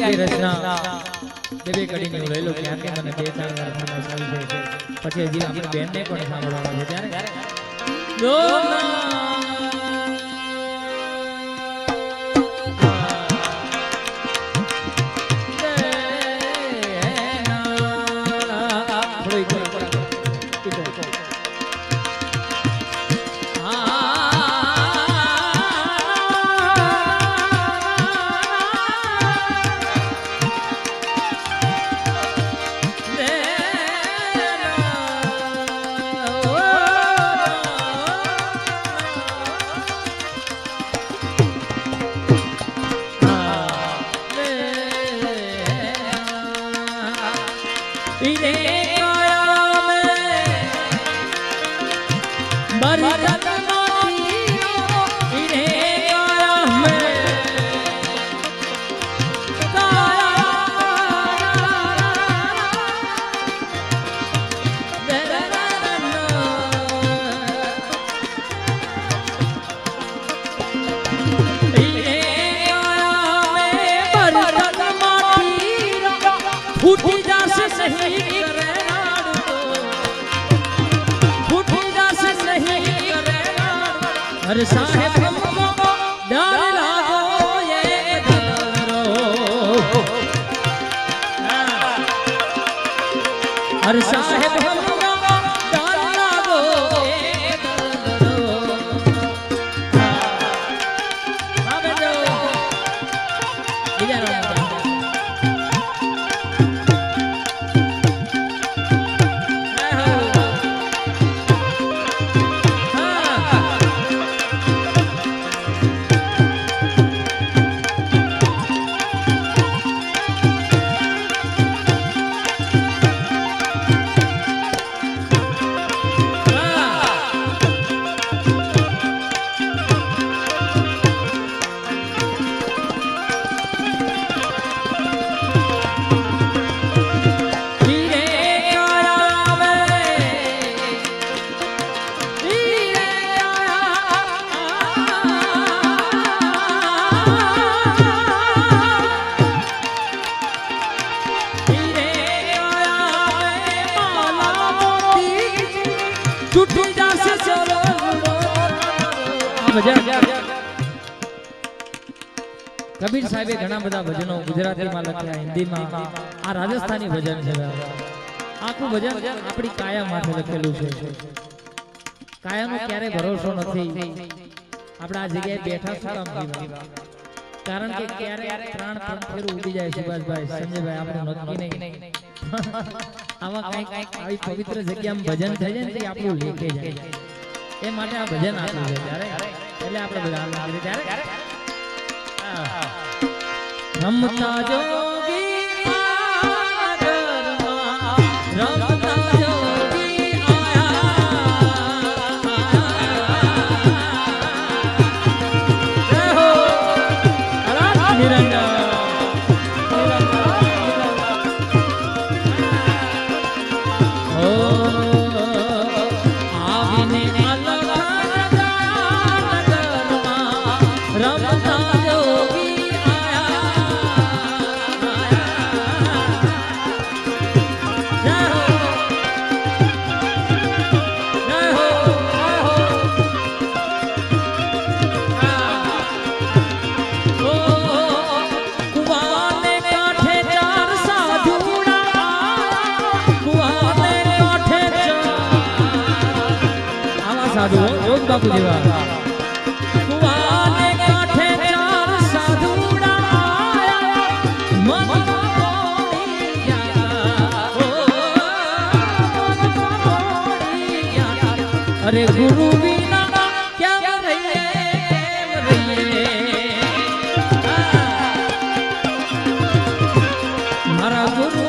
આખી રચના બે કડીને લઈ લો કે આખી મને 2-4 વાર સાંભળી છે પછી હજી આપણી બેનને પણ સાંભળવાનું છે ત્યારે अरे साहेब हमको डर लागो ये डरो अरे साहेब हमको डर लागो ये डरो हां बेटो બીજા રાઉન્ડ કબીર સાહેબે ઘણા બધા ભજનો ગુજરાતીમાં લખ્યા, હિન્દીમાં. આ રાજસ્થાની ભજન છે. આખું ભજન આપણી કાયા માટે લખેલું છે. કાયાનો ક્યારે ભરોસો નથી. આપણે આ જગ્યાએ બેઠા શું કામ જીવા? કારણ કે ક્યારે પ્રાણ ફેરું ઉડી જાય. સુભાષભાઈ, સંજયભાઈ, આપણું નક્કી નહીં. આવા કઈક આવી પવિત્ર જગ્યામાં ભજન થઈ જાય ને આપણું લેકે જાય. એ માટે આ ભજન આપ્યું છે ત્યારે. એટલે આપણે બધા ત્યારે રમતા જોગી આગરમાં રમતા જોગી આયા હો અલા નિરંજન साधु योग बापू जेवा कुवाने काठे चार साधुड़ा मन कोड़ी गया अरे गुरु बिना क्या रहिए मारा गुरु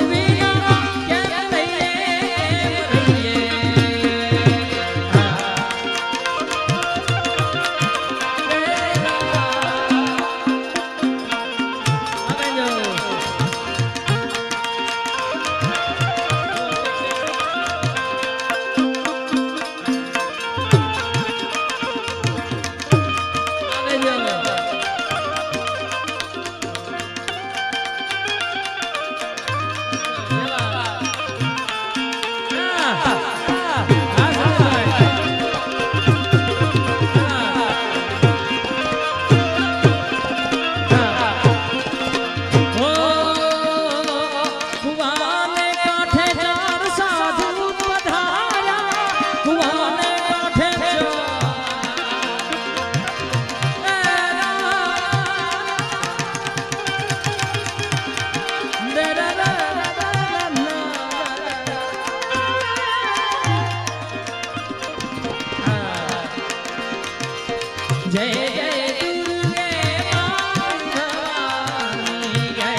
जय जय दुर्गे मां भवानी, जय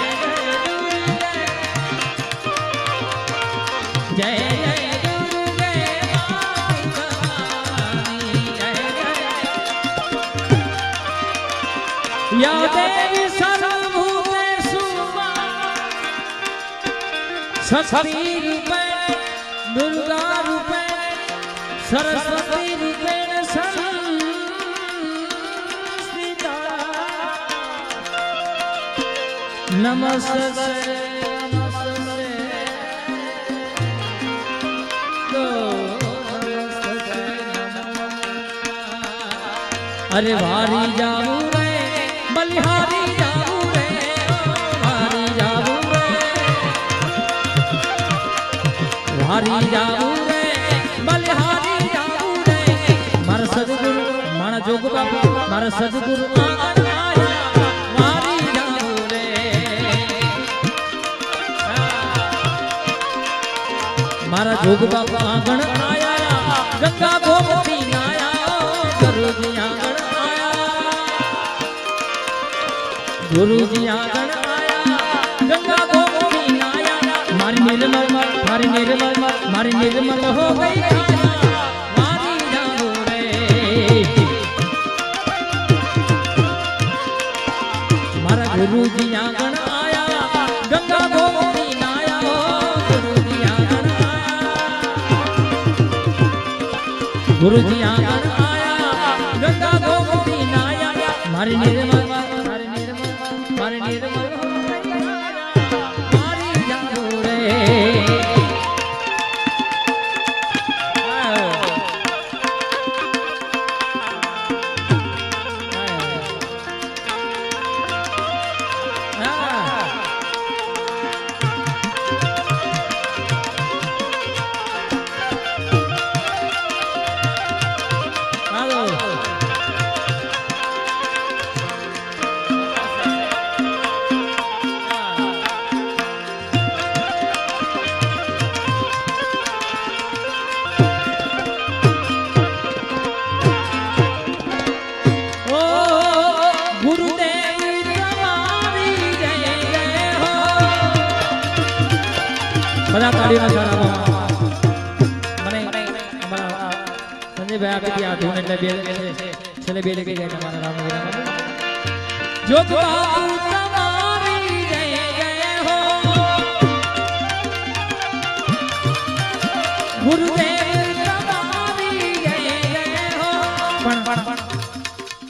जय दुर्गे मां भवानी, जय या देवी सर्वभूतेषु शक्ति रूपेण दुर्गा रूपेण सरस्वती रूपेण संस्थिता नमस्ते अरे वारी जाऊ रे बलिहारी जाऊ रे वारी जाऊ रे वारी जाऊ रे बलिहारी जाऊ रे मारा सदगुरु मारा जोग बाबा मारा सदगुरु आंगण आया वारी जाऊ रे मारा जोग बाबा आंगण आया गंगा गोमती आया गुरुजी आंगण गुरुजी आंगन आया गंगा गोमती आया मारी निर्मल हो गई मारी जाओ रे मारा गुरुजी आंगन आया गंगा गोमती आया गुरुजी आंगन आया गुरुजी आंगन आया गंगा गोमती आया मारी निर्मल मारी निर्मल मारी जाओ रे બધા તાળીના શાળામાં મને અમારા સંજયભાઈ આપી આ ધૂન એટલે બે છેલ્લે બે લગી જાય તમારા રામ જો બાપુ તમારી જય જય હો ગુરુદેવ તમારી જય જય હો પણ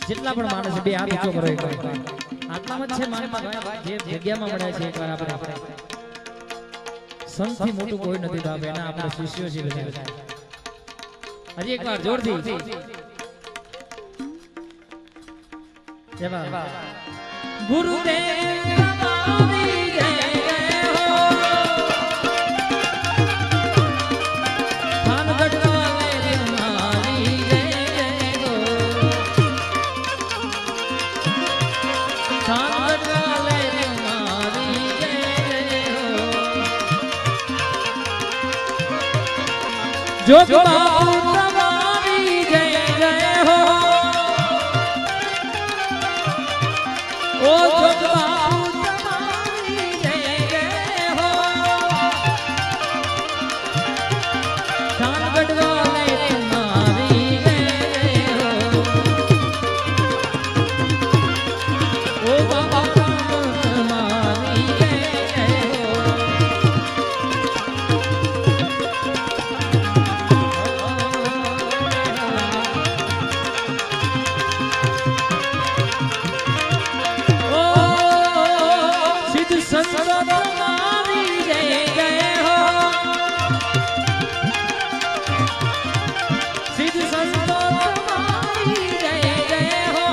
જેટલા પણ માણસ બે હાથ ઊંચો કરો એકવાર આટલામાં જ છે માનમાં જે જગ્યામાં મળે છે એકવાર આપણે સંથી મોટું કોઈ નથી તો આપણે એના આપણા શિષ્યો છે બધા હજી એકવાર જોરથી જય બાબા ગુરુદેવ તમારી જય જય હો થાન ગઢવાલે તમારી જય જય હો થાન ગઢવાલે તમારી જય જય હો જો બાપુ તમારી જય જય હો ओ जोग बापू तुम्हारी जय जय हो शान गढ़वाले तुम्हारी जय जय हो ओ बाबा तुम्हारी जय जय हो तुम्हारी जय जय हो सिद्ध संतो तुम्हारी जय जय हो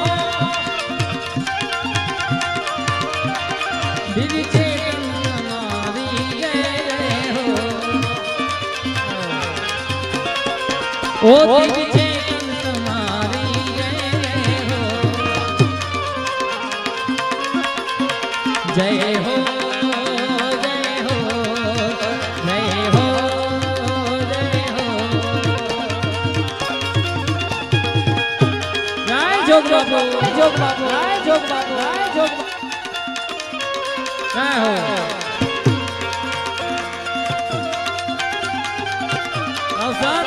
दिव्य चेतन तुम्हारी जय जय हो ओ दिव्य चेतन तुम्हारी जय जय हो जय हो जोग बापू बाबू जोग बाबू जोग बाबू जोग जय हो अवसर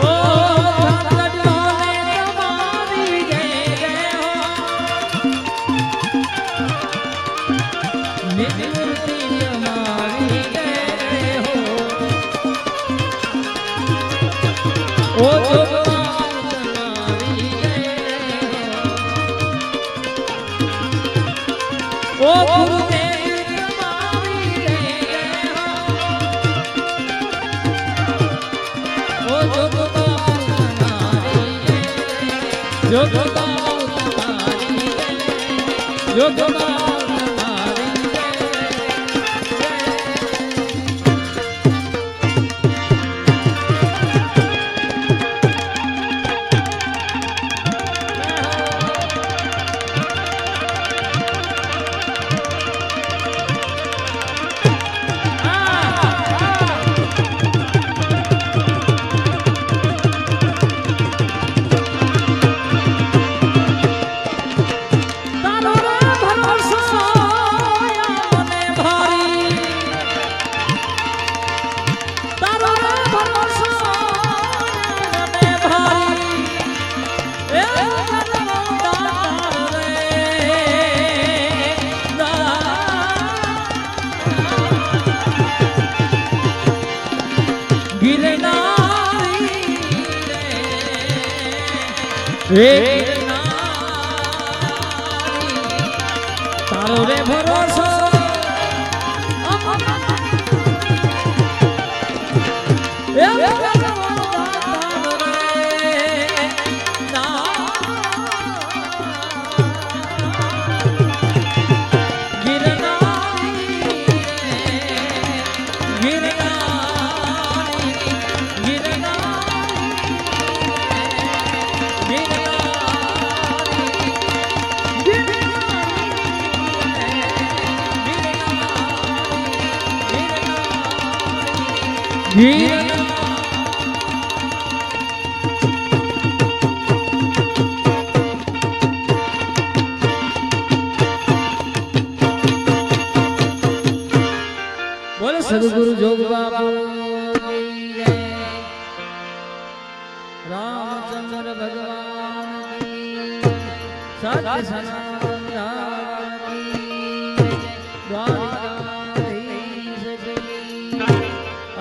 ओ गुरुदेव ओ जो तारो रे भरोसा बोले सदगुरु जोग बाबू रामचंद्र भगवान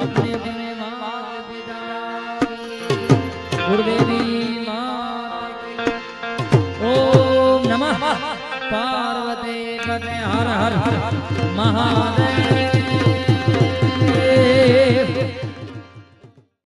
सत्य अपने अपने माता पिता गुरुदेवी ओम नमः पार्वती पते हर हर महादेव।